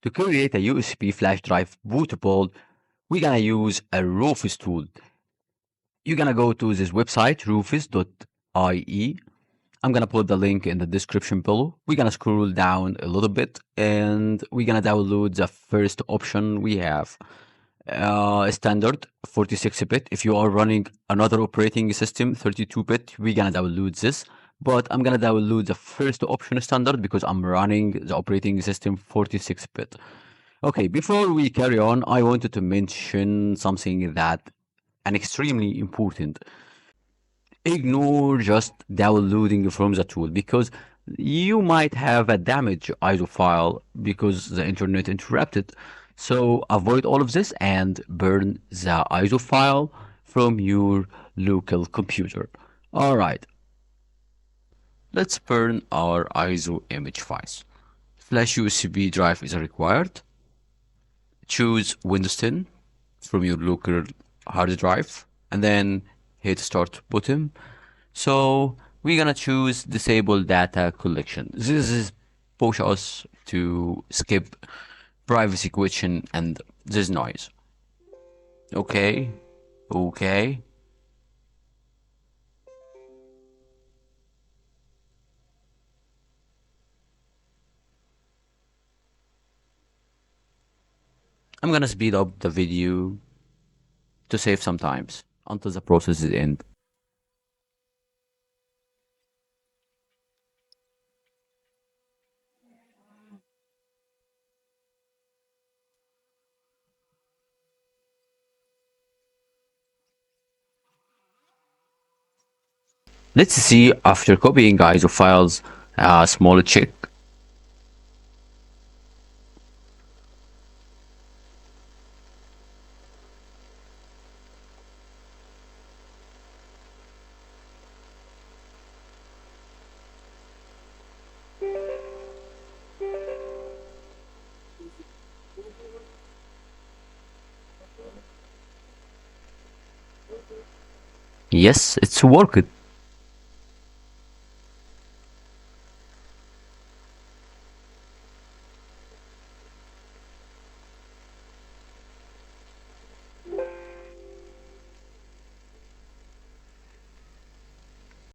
To create a USB flash drive bootable, we're gonna use a Rufus tool. You're gonna go to this website, rufus.ie. I'm gonna put the link in the description below. We're gonna scroll down a little bit and we're gonna download the first option we have. Standard 46-bit. If you are running another operating system 32-bit, we're gonna download this. But I'm gonna download the first option standard because I'm running the operating system 46-bit. Okay, before we carry on, I wanted to mention something that and extremely important. Ignore just downloading from the tool because you might have a damaged ISO file because the internet interrupted. So avoid all of this and burn the ISO file from your local computer. All right, let's burn our ISO image files. Flash USB drive is required. Choose Windows 10 from your local hard drive and then hit start button. So we're gonna choose disable data collection. This is push us to skip privacy question and this noise. Okay. I'm gonna speed up the video to save some times until the process is end. Let's see after copying ISO files, a small check. Yes, it's worked.